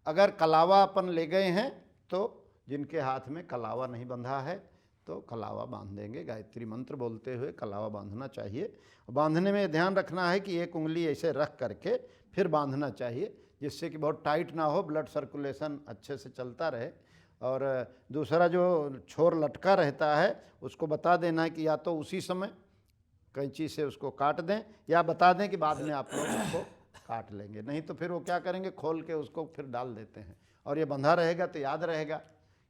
अगर कलावा अपन ले गए हैं तो जिनके हाथ में कलावा नहीं बंधा है तो कलावा बांध देंगे। गायत्री मंत्र बोलते हुए कलावा बांधना चाहिए। बांधने में ध्यान रखना है कि एक उंगली ऐसे रख करके फिर बांधना चाहिए, जिससे कि बहुत टाइट ना हो, ब्लड सर्कुलेशन अच्छे से चलता रहे। और दूसरा जो छोर लटका रहता है उसको बता देना है कि या तो उसी समय कैंची से उसको काट दें, या बता दें कि बाद में आप लोग उसको काट लेंगे। नहीं तो फिर वो क्या करेंगे, खोल के उसको फिर डाल देते हैं। और ये बंधा रहेगा तो याद रहेगा।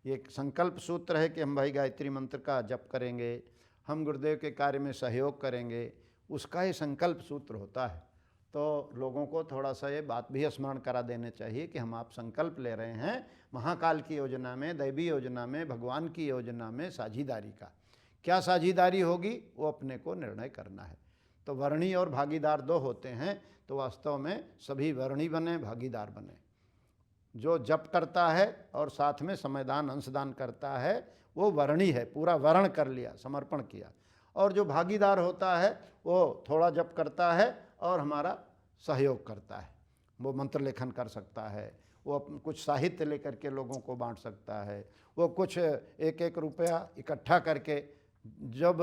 ये एक संकल्प सूत्र है कि हम भाई गायत्री मंत्र का जप करेंगे, हम गुरुदेव के कार्य में सहयोग करेंगे, उसका ये संकल्प सूत्र होता है। तो लोगों को थोड़ा सा ये बात भी स्मरण करा देने चाहिए कि हम आप संकल्प ले रहे हैं महाकाल की योजना में, दैवी योजना में, भगवान की योजना में साझीदारी का। क्या साझीदारी होगी वो अपने को निर्णय करना है। तो वर्णी और भागीदार दो होते हैं, तो वास्तव में सभी वर्णी बने, भागीदार बने। जो जप करता है और साथ में समयदान अंशदान करता है वो वर्णी है, पूरा वर्ण कर लिया, समर्पण किया। और जो भागीदार होता है वो थोड़ा जप करता है और हमारा सहयोग करता है। वो मंत्र लेखन कर सकता है, वो कुछ साहित्य लेकर के लोगों को बांट सकता है, वो कुछ एक एक रुपया इकट्ठा करके जब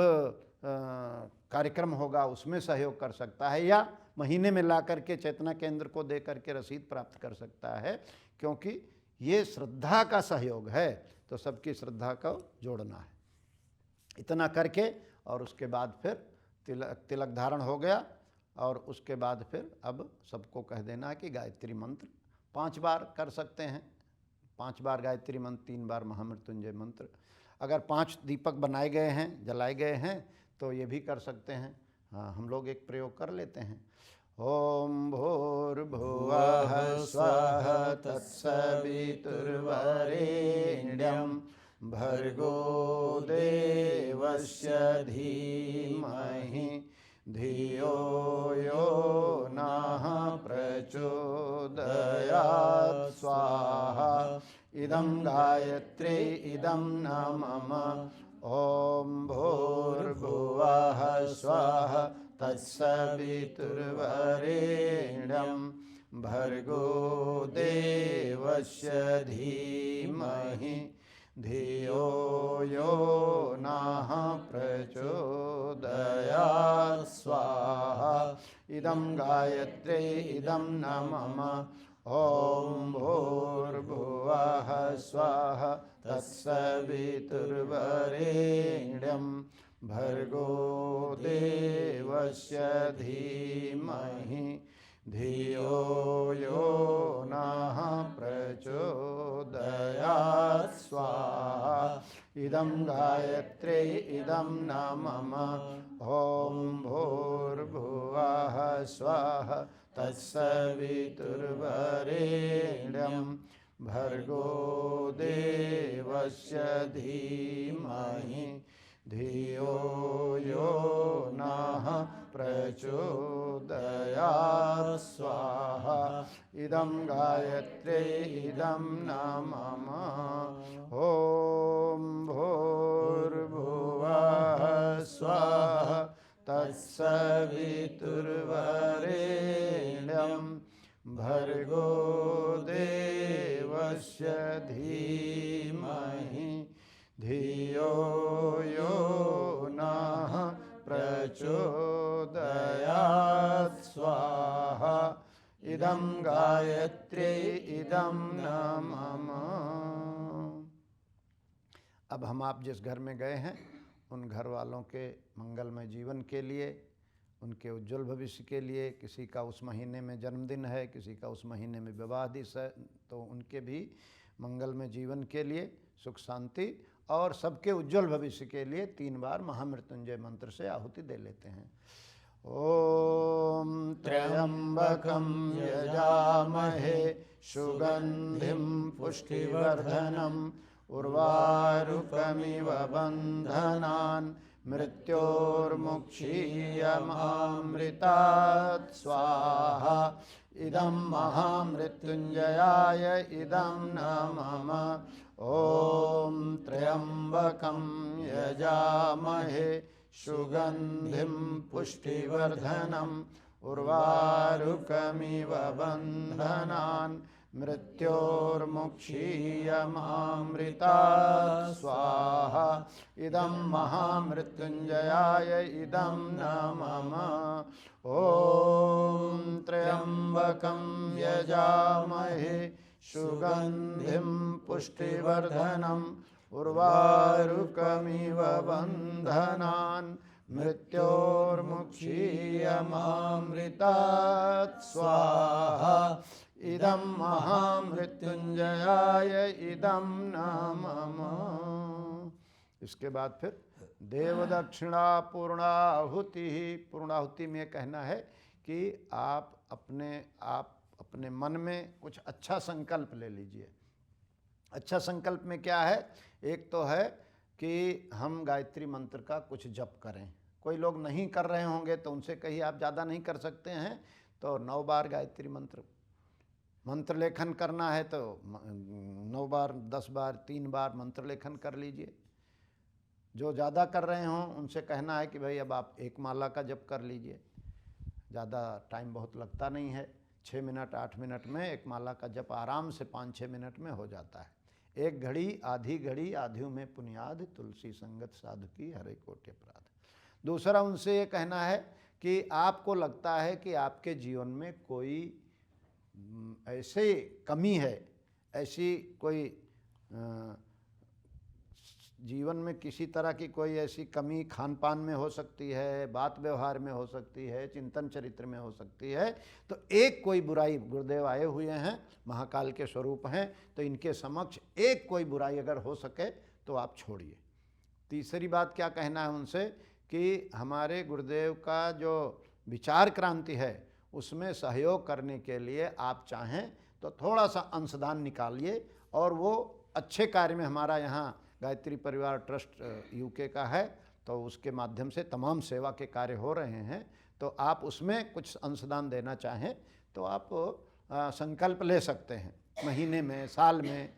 कार्यक्रम होगा उसमें सहयोग कर सकता है, या महीने में ला करके चेतना केंद्र को दे करके रसीद प्राप्त कर सकता है। क्योंकि ये श्रद्धा का सहयोग है, तो सबकी श्रद्धा को जोड़ना है। इतना करके और उसके बाद फिर तिलक धारण हो गया। और उसके बाद फिर अब सबको कह देना है कि गायत्री मंत्र 5 बार कर सकते हैं। 5 बार गायत्री मंत्र, 3 बार महामृत्युंजय मंत्र। अगर 5 दीपक बनाए गए हैं, जलाए गए हैं, तो ये भी कर सकते हैं। हाँ, हम लोग एक प्रयोग कर लेते हैं। ओम भूर्भुवः स्वः तत्सवितुर्वरेण्यं भर्गो देवस्य धीमहि प्रचोदयात् स्वाहा इदं गायत्री इदं न मम ॐ भूर्भुवः स्वः तत्सवितुर्वरेण्यं भर्गो देवस्य धीमहि धियो यो नः प्रचोदयात् स्वाहा इदं गायत्री इदं न मम ॐ भूर्भुवः स्वः तत्सवितुर्वरेण्यं भर्गो देवस्य धीमहि धियो यो नः प्रचोदयात् स्वाहा इदं गायत्री इदं न मम ॐ भूर्भुवः स्वः तत्सवितुर्वरेण्यं भर्गो देवस्य धीमहि धियो यो नः प्रचोदयात् स्वाहा इदं गायत्री इदं न मम ॐ भूर्भुवः स्वः तत्सवितुर्वरेण्यं भर्गो देवस्य धीमहि धियो यो नः प्रचोदयात् स्वाहा इदं गायत्री इदं न मम। अब हम आप जिस घर में गए हैं उन घर वालों के मंगलमय जीवन के लिए, उनके उज्जवल भविष्य के लिए, किसी का उस महीने में जन्मदिन है, किसी का उस महीने में विवाह दिवस है, तो उनके भी मंगलमय जीवन के लिए, सुख शांति और सबके उज्जवल भविष्य के लिए 3 बार महामृत्युंजय मंत्र से आहुति दे लेते हैं। ओम त्र्यंबकं यजामहे सुगंधिं पुष्टिवर्धनम् उर्वारुकमिव बन्धनान् मृत्योर्मुक्षीयमामृतात् स्वाहा इदं महामृत्युंजयाय इदं न मम ॐ त्र्यंबकं यजामहे सुगंधिं पुष्टिवर्धनम् उर्वारुकमिव बन्धनान् मृत्योर्मुक्षीयमामृतात् स्वाहा इदं महामृत्युंजयाय इदं न मम ॐ त्र्यंबकं यजामहे सुगंधिं पुष्टिवर्धनम् उर्वारुकमिव बन्धनान् मृत्योर्मुक्षीयमामृतात् स्वाहा इदं महामृत्युंजयाय इदं न मम। इसके बाद फिर देवदक्षिणा पूर्णाहुति। पूर्णाहुति में कहना है कि आप अपने मन में कुछ अच्छा संकल्प ले लीजिए। अच्छा संकल्प में क्या है? एक तो है कि हम गायत्री मंत्र का कुछ जप करें। कोई लोग नहीं कर रहे होंगे तो उनसे कहिए आप ज़्यादा नहीं कर सकते हैं तो 9 बार गायत्री मंत्र लेखन करना है तो 9 बार 10 बार 3 बार मंत्र लेखन कर लीजिए। जो ज़्यादा कर रहे हों उनसे कहना है कि भाई अब आप 1 माला का जप कर लीजिए। ज़्यादा टाइम बहुत लगता नहीं है, 6 मिनट 8 मिनट में 1 माला का जप आराम से 5-6 मिनट में हो जाता है। 1 घड़ी आधियों में पुनियाद तुलसी संगत साधु की हरे कोटि अपराध। दूसरा उनसे ये कहना है कि आपको लगता है कि आपके जीवन में कोई ऐसे कमी है, ऐसी कोई जीवन में किसी तरह की कोई ऐसी कमी खान पान में हो सकती है, बात व्यवहार में हो सकती है, चिंतन चरित्र में हो सकती है, तो एक कोई बुराई, गुरुदेव आए हुए हैं, महाकाल के स्वरूप हैं, तो इनके समक्ष एक कोई बुराई अगर हो सके तो आप छोड़िए। तीसरी बात क्या कहना है उनसे कि हमारे गुरुदेव का जो विचार क्रांति है उसमें सहयोग करने के लिए आप चाहें तो थोड़ा सा अंशदान निकालिए और वो अच्छे कार्य में, हमारा यहाँ गायत्री परिवार ट्रस्ट यूके का है तो उसके माध्यम से तमाम सेवा के कार्य हो रहे हैं, तो आप उसमें कुछ अंशदान देना चाहें तो आप संकल्प ले सकते हैं, महीने में, साल में।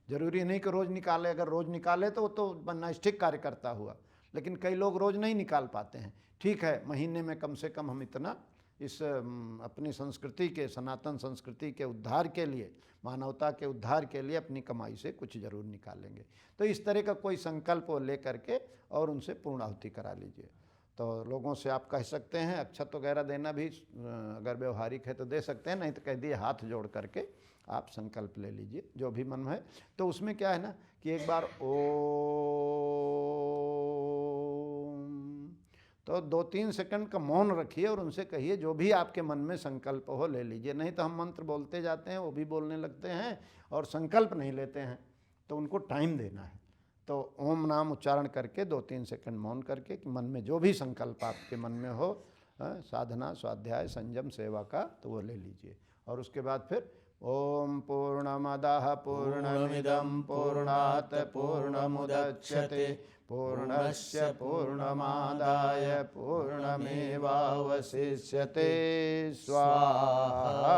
जरूरी नहीं कि रोज़ निकाले, अगर रोज़ निकाले तो नैष्ठिक कार्यकर्ता हुआ, लेकिन कई लोग रोज़ नहीं निकाल पाते हैं। ठीक है, महीने में कम से कम हम इतना इस अपनी संस्कृति के, सनातन संस्कृति के उद्धार के लिए, मानवता के उद्धार के लिए अपनी कमाई से कुछ जरूर निकालेंगे। तो इस तरह का कोई संकल्प वो ले करके और उनसे पूर्णाहुति करा लीजिए। तो लोगों से आप कह सकते हैं, अक्षत वगैरह देना भी अगर व्यवहारिक है तो दे सकते हैं, नहीं तो कह दिए हाथ जोड़ करके आप संकल्प ले लीजिए जो भी मन में है। तो उसमें क्या है ना कि एक बार ओम, तो 2-3 सेकंड का मौन रखिए और उनसे कहिए जो भी आपके मन में संकल्प हो ले लीजिए। नहीं तो हम मंत्र बोलते जाते हैं, वो भी बोलने लगते हैं और संकल्प नहीं लेते हैं, तो उनको टाइम देना है। तो ओम नाम उच्चारण करके 2-3 सेकंड मौन करके कि मन में जो भी संकल्प आपके मन में हो, साधना, स्वाध्याय, संयम, सेवा का, तो वो ले लीजिए। और उसके बाद फिर ओम पूर्णमदः पूर्णमिदं पूर्णात् पूर्णमुदच्यते पूर्णस्य पूर्णमादाय पूर्णमेवावशिष्यते स्वाहा।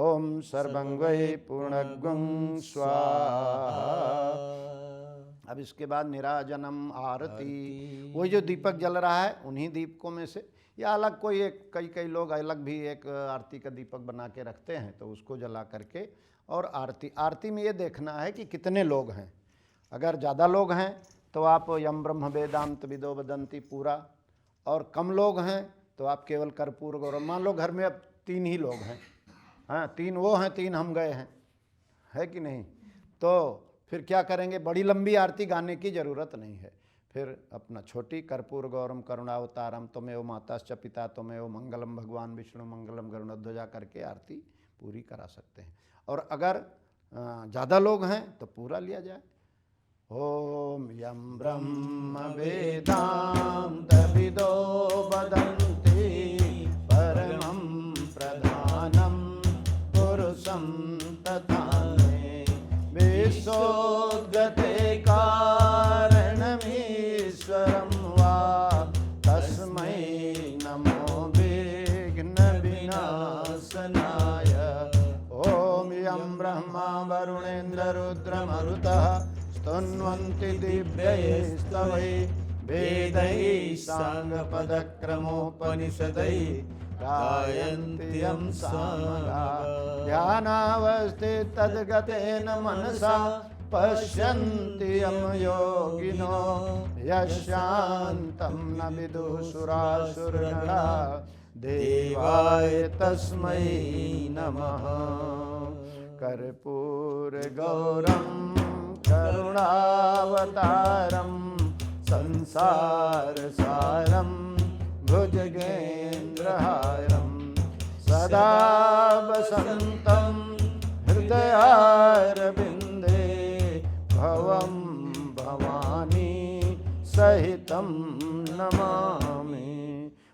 ओम सर्वं वै पूर्णगुं स्वाहा। अब इसके बाद निराजनम आरती, वो जो दीपक जल रहा है उन्हीं दीपकों में से, या अलग कोई एक, कई लोग अलग भी एक आरती का दीपक बना के रखते हैं, तो उसको जला करके और आरती में ये देखना है कि कितने लोग हैं। अगर ज़्यादा लोग हैं तो आप यम ब्रह्म वेदांत विदो वदंती पूरा, और कम लोग हैं तो आप केवल कर्पूर गौरम। मान लो घर में अब 3 ही लोग हैं, हाँ 3 वो हैं, 3 हम गए हैं, है कि नहीं, तो फिर क्या करेंगे, बड़ी लंबी आरती गाने की ज़रूरत नहीं है। फिर अपना छोटी कर्पूर गौरम करुणावतारम त्वमेव माताश्च पिता त्वमेव मंगलम भगवान विष्णु मंगलम गरुड़ध्वजा करके आरती पूरी करा सकते हैं। और अगर ज़्यादा लोग हैं तो पूरा लिया जाए। ओम यम ब्रह्म वेदांत विदो वदन्ति परमं प्रधानम पुरुषं तथान्ये विश्वोद्गते कारणमीश्वरं वा तस्मै नमो विघ्न विनाशनाय। ओम यं ब्रह्मा वरुणेन्द्र रुद्रमरुतः स्तुन्वन्ति दिव्यैस्तवैः वेदैः साङ्गपदक्रमोपनिषदैः गायन्त्यं सामगाः। ध्यानावस्थितद्गतेन मनसा पश्यन्ति यं योगिनो यशान्तं न विदुः सुरासुरगणा देवाय तस्मै नमः। कर्पूरगौरं करुणावतारं संसारसारं भुजगेन्द्रहारं सदा वसन्तं हृदयारविन्दे भवं भवानी सहितं नमामि।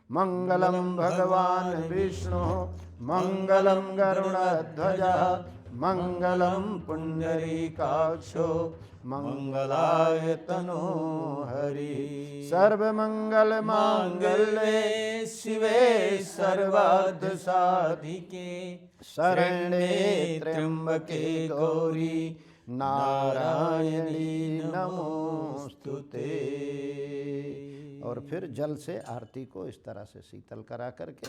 मंगलं भगवान् विष्णु मंगलं गरुड़ध्वजः मंगलं पुंडरीकाक्षो मंगलाय तनो हरि। सर्वमंगल मांगल्ये शिवे सर्वार्थ साधिके शरण्ये त्र्यंबके गौरी नारायणी नमोस्तुते। और फिर जल से आरती को इस तरह से शीतल करा करके,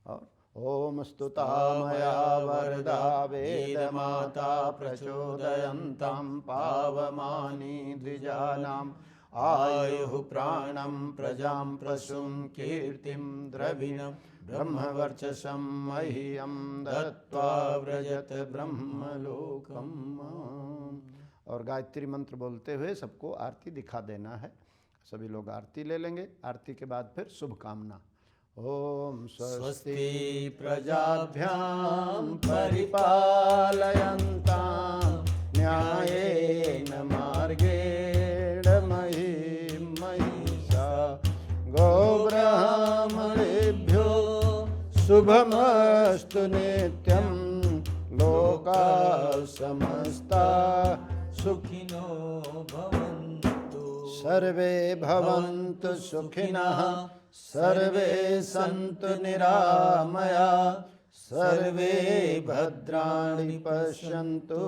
और ओम स्तुता मया वरदा वेदमाता प्रचोदयन्तां पावमानी द्विजानाम् आयुः प्राणं प्रजां पशुं कीर्तिं द्रविणं ब्रह्मवर्चसं मह्यं दत्त्वा व्रजत ब्रह्मलोकम्। और गायत्री मंत्र बोलते हुए सबको आरती दिखा देना है। सभी लोग आरती ले लेंगे। आरती के बाद फिर शुभकामना। ओम स्वस्ति प्रजाभ्यां परिपालयन्तां न्यायेन मार्गेण महीं महिषा गोब्राह्मणेभ्यो शुभमस्तु नित्यं लोकाः समस्ताः सुखिनो भवन्तु। सर्वे भवन्तु सुखिनः सर्वे सन्तु निरामया सर्वे भद्राणि पश्यन्तु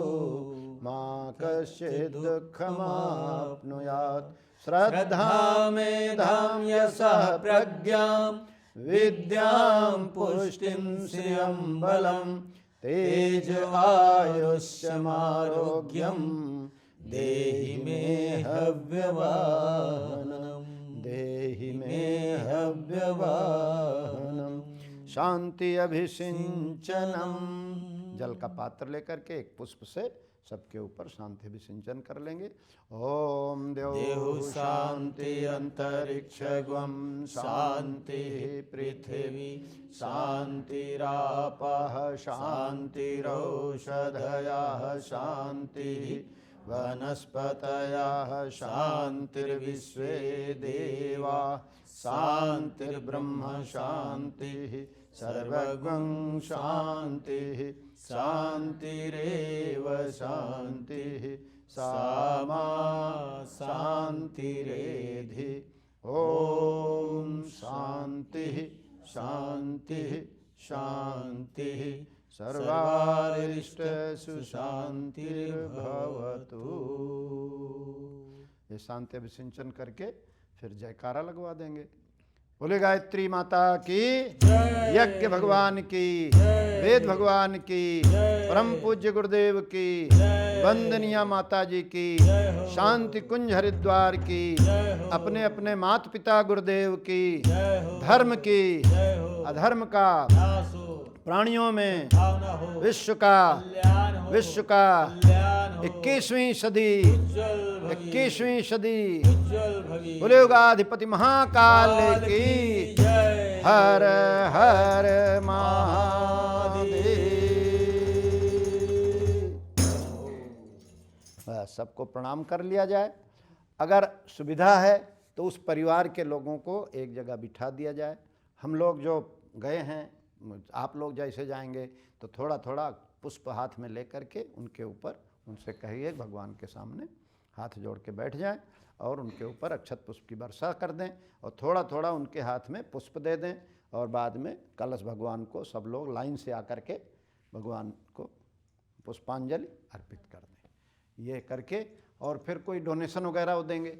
मा कश्चित् दुःखमाप्नुयात्। श्रद्धां मेधां यशः प्रज्ञां विद्यां पुष्टिं श्रियं बलं तेज आयुष्यमारोग्यं देहि मे हव्यवाहनं देहि मे हव्यवाहनं। शांति अभिसिंचनम। जल का पात्र लेकर के एक पुष्प से सबके ऊपर शांति अभिसिंचन कर लेंगे। ओम देव शांति अंतरिक्ष ग्वम शांति पृथ्वी शांतिरापः शांतिरौषधयः शांति वनस्पतयः शांतिर्विश्वे देवा शांतिर्ब्रह्म शांतिः सर्वगं शांतिः शांतिरेव शांतिः सामा शांतिरेधि। ओम शांतिः शांतिः शांतिः सर्वारिष्टसु शांतिर्भवतु। ये शांति अभिसिंचन करके फिर जयकारा लगवा देंगे। बोले गायत्री माता की, यज्ञ भगवान की, वेद भगवान की, परम पूज्य गुरुदेव की, वंदनीय माता जी की, शांति कुंज हरिद्वार की, अपने अपने माता पिता गुरुदेव की, धर्म की, अधर्म का, प्राणियों में विश्व का 21वीं सदी युगाधिपति महाकाल की हर हर महादेव। सबको प्रणाम कर लिया जाए। अगर सुविधा है तो उस परिवार के लोगों को एक जगह बिठा दिया जाए। हम लोग जो गए हैं, आप लोग जैसे जाएंगे तो थोड़ा थोड़ा पुष्प हाथ में लेकर के उनके ऊपर उनसे कहिए भगवान के सामने हाथ जोड़ के बैठ जाएं और उनके ऊपर अक्षत पुष्प की वर्षा कर दें और थोड़ा थोड़ा उनके हाथ में पुष्प दे दें और बाद में कलश भगवान को सब लोग लाइन से आकर के भगवान को पुष्पांजलि अर्पित कर दें। ये करके और फिर कोई डोनेशन वगैरह वो देंगे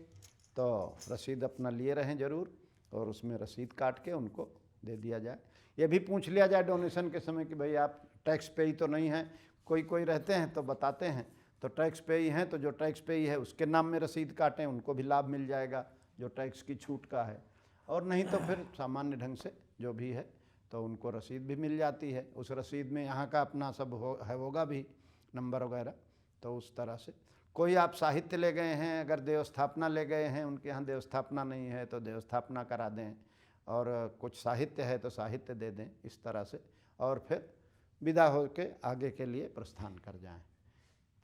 तो रसीद अपना लिए रहें ज़रूर और उसमें रसीद काट के उनको दे दिया जाए। ये भी पूछ लिया जाए डोनेशन के समय कि भाई आप टैक्स पेई तो नहीं है। कोई रहते हैं तो बताते हैं तो टैक्स पेई हैं, तो जो टैक्स पेई है उसके नाम में रसीद काटें, उनको भी लाभ मिल जाएगा जो टैक्स की छूट का है। और नहीं तो फिर सामान्य ढंग से जो भी है तो उनको रसीद भी मिल जाती है। उस रसीद में यहाँ का अपना सब होगा भी नंबर वगैरह। तो उस तरह से कोई आप साहित्य ले गए हैं, अगर देवस्थापना ले गए हैं, उनके यहाँ देवस्थापना नहीं है तो देवस्थापना करा दें और कुछ साहित्य है तो साहित्य दे दें, इस तरह से। और फिर विदा हो के आगे के लिए प्रस्थान कर जाएं।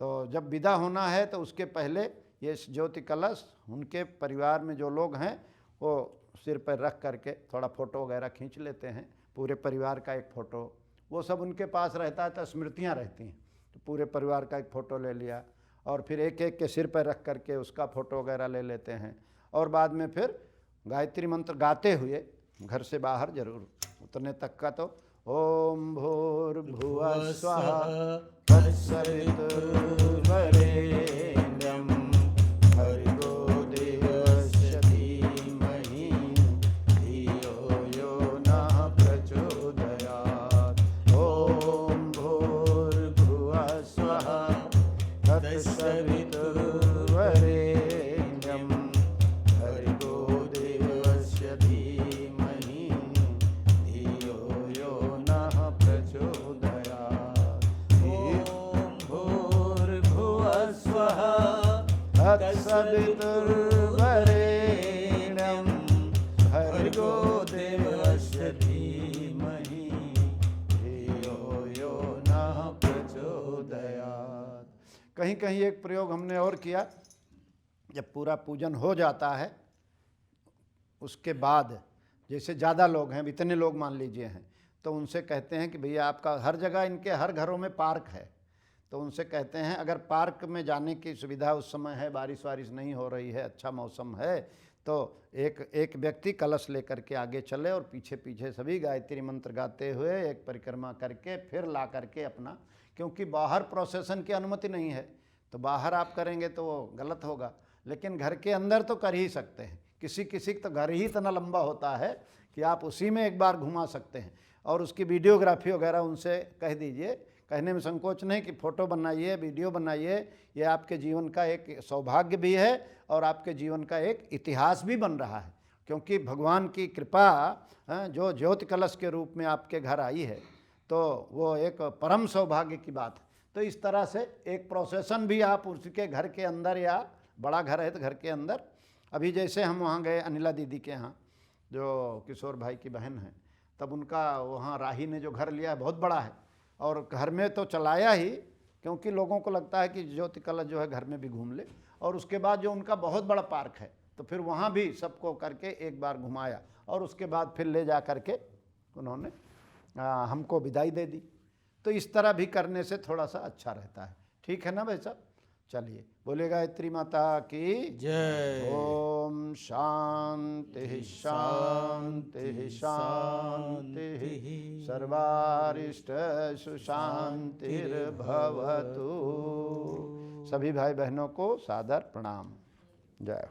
तो जब विदा होना है तो उसके पहले ये ज्योति कलश उनके परिवार में जो लोग हैं वो सिर पर रख करके थोड़ा फ़ोटो वगैरह खींच लेते हैं, पूरे परिवार का एक फ़ोटो। वो सब उनके पास रहता है तो स्मृतियाँ रहती हैं, तो पूरे परिवार का एक फ़ोटो ले लिया और फिर एक एक के सिर पर रख करके उसका फ़ोटो वगैरह ले लेते हैं। और बाद में फिर गायत्री मंत्र गाते हुए घर से बाहर जरूर उतरने तक का तो ओम भूर्भुवः स्वः तत्सवितुर्वरेण्यं भर्गो देवस्य धीमहि धियो यो नः प्रचोदयात्। ओम भूर्भुवः स्वः तत्सवितुर्वरेण्यं भर्गो देवस्य धीमहि धियो यो नः प्रचोदयात्। ओम भूर्भुवः स्वः तत्सवितुर्वरेण्यं भर्गो देवस्य धीमहि धियो यो नः प्रचोदयात्। कहीं कहीं एक प्रयोग हमने और किया, जब पूरा पूजन हो जाता है उसके बाद जैसे ज़्यादा लोग हैं, इतने लोग मान लीजिए हैं, तो उनसे कहते हैं कि भैया आपका हर जगह इनके हर घरों में पार्क है, तो उनसे कहते हैं अगर पार्क में जाने की सुविधा उस समय है, बारिश वारिश नहीं हो रही है, अच्छा मौसम है, तो एक व्यक्ति कलश लेकर के आगे चले और पीछे पीछे सभी गायत्री मंत्र गाते हुए एक परिक्रमा करके फिर ला करके अपना, क्योंकि बाहर प्रोसेसन की अनुमति नहीं है, तो बाहर आप करेंगे तो वो गलत होगा, लेकिन घर के अंदर तो कर ही सकते हैं। किसी किसी का तो घर ही इतना लंबा होता है कि आप उसी में एक बार घुमा सकते हैं, और उसकी वीडियोग्राफी वगैरह उनसे कह दीजिए, कहने में संकोच नहीं कि फ़ोटो बनाइए, वीडियो बनाइए। ये आपके जीवन का एक सौभाग्य भी है और आपके जीवन का एक इतिहास भी बन रहा है, क्योंकि भगवान की कृपा जो ज्योति कलश के रूप में आपके घर आई है, तो वो एक परम सौभाग्य की बात है। तो इस तरह से एक प्रोसेसन भी आप उसके घर के अंदर, या बड़ा घर है तो घर के अंदर, अभी जैसे हम वहाँ गए अनिला दीदी के यहाँ, जो किशोर भाई की बहन है, तब उनका वहाँ राही ने जो घर लिया है बहुत बड़ा है, और घर में तो चलाया ही, क्योंकि लोगों को लगता है कि ज्योति कलश जो है घर में भी घूम ले, और उसके बाद जो उनका बहुत बड़ा पार्क है, तो फिर वहाँ भी सबको करके एक बार घुमाया, और उसके बाद फिर ले जा करके उन्होंने हमको विदाई दे दी। तो इस तरह भी करने से थोड़ा सा अच्छा रहता है। ठीक है ना भाई साहब? चलिए बोले गायत्री माता की जय। ओम शांति शांति शांति सर्वारिष्ट सुशांतिर्भवतु। सभी भाई बहनों को सादर प्रणाम। जय।